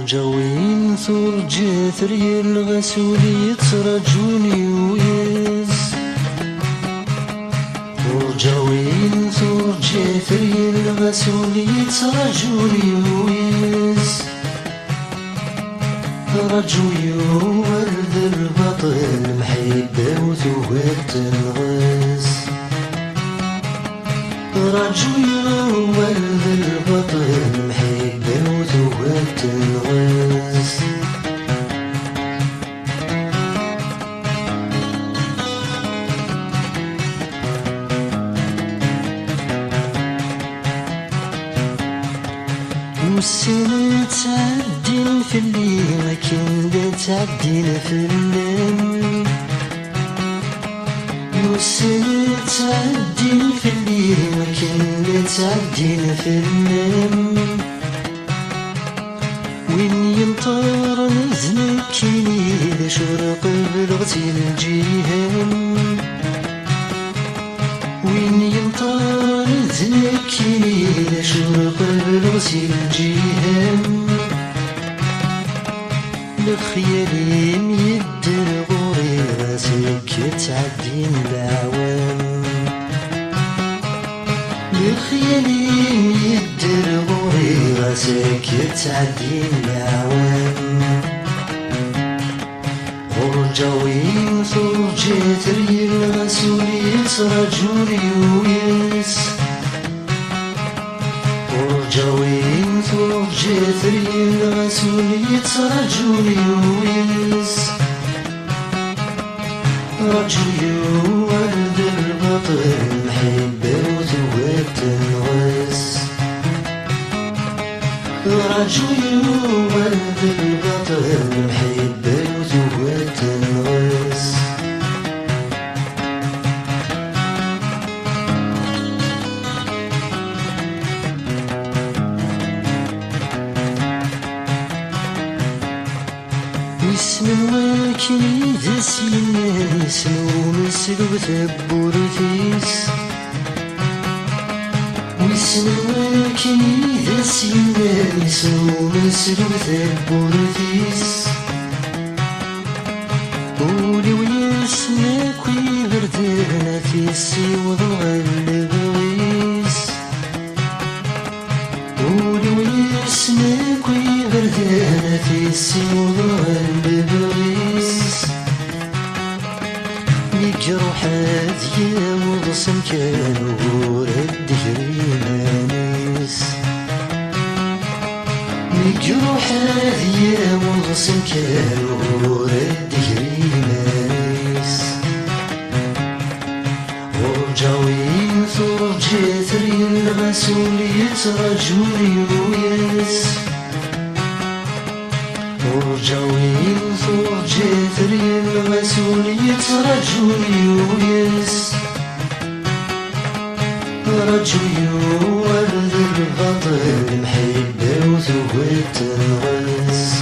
ورجاوين ثرجي ثري الغسول يترجوني ويس ورجاوين ثرجي ثري الغسول يترجوني ويس رجوي ورد البطل محبة وثوات الغاز رجوي ورد البطل محبة وثوات الغاز والسنة تعدين في اللي ما كنت تعدين في الليل والسنة تعدين في اللي ما كنت تعدين في الليل وين يمطر نزلك كيني شرق بلغتي الجيهان وين يمطر نزلك كيني شرق بلغتي الجيهان لخيالي ميدر غوري راسك تعدين العوام لخيالي ميدر غوري راسك تعدين العوام ورجاوين ثرجي ثري الغسول يترجوني ويس ورجاوين ثرجي ثري الغسول يترجوني ويس رجوي ورد البطل محبة وثوات الغاز رجوي ورد البطل محبة وثوات الغاز اسم الواكي ذسينا اسمه مسلو ثبورثيس واسم الواكي ذسينا اسمه مسلو ثبورثيس قولي ويسمك ويبردنا في السيوض والبغيس قولي ويسمك ويبردنا في السيوض والبغيس يجرح هذيا وضصم كانوا ورد ريمانيس يجرح هذيا وضصم كانوا ورد ريمانيس ورجاوين ثرجي ثري الغسول يترجوني ويس ورجاوين ثرجي ثري الغسول يترجوني ويس رجوي ورد البطل محبة وثوات الغاز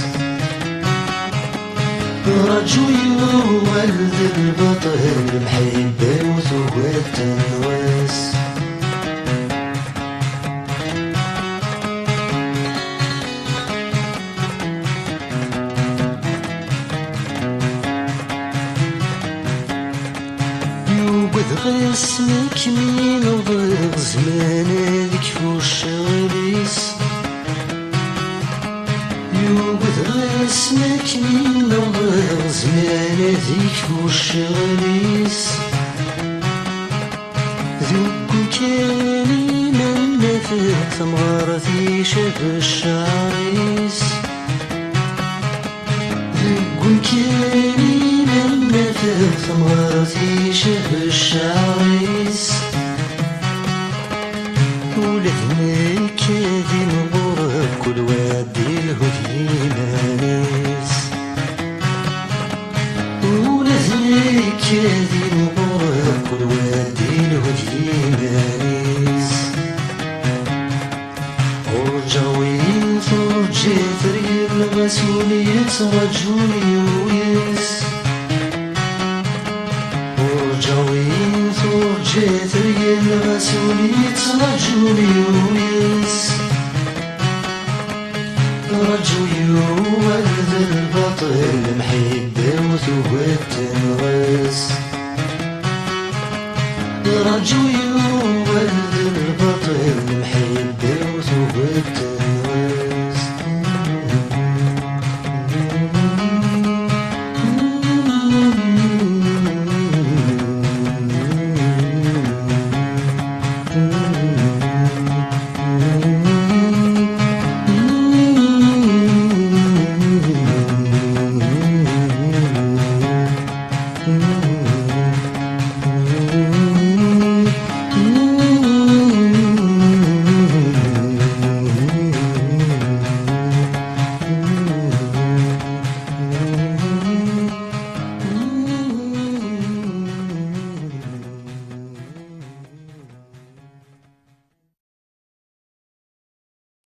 رجوي ورد البطل محبة وثوات الغاز غسمك مين وضيق زمان هذيك فوش غليس يوبد غسمك مين وضيق زمان هذيك فوش غليس ذوق كاني من نفذ ثمرتي شاف الشعريس ذوق كاني ثمرتي شبه الشعريس ولذنك ذي نغرب كل وادي الهدي مانيس ولذنك ذي نغرب كل وادي الهدي مانيس ورجاوين ثرجي ثري الغسول يترجوني ويس ورجاوين ثرجي ثري الغسول يترجوني ويس رجوي ولد البطل محبة وثوبة تنغس رجوي ولد البطل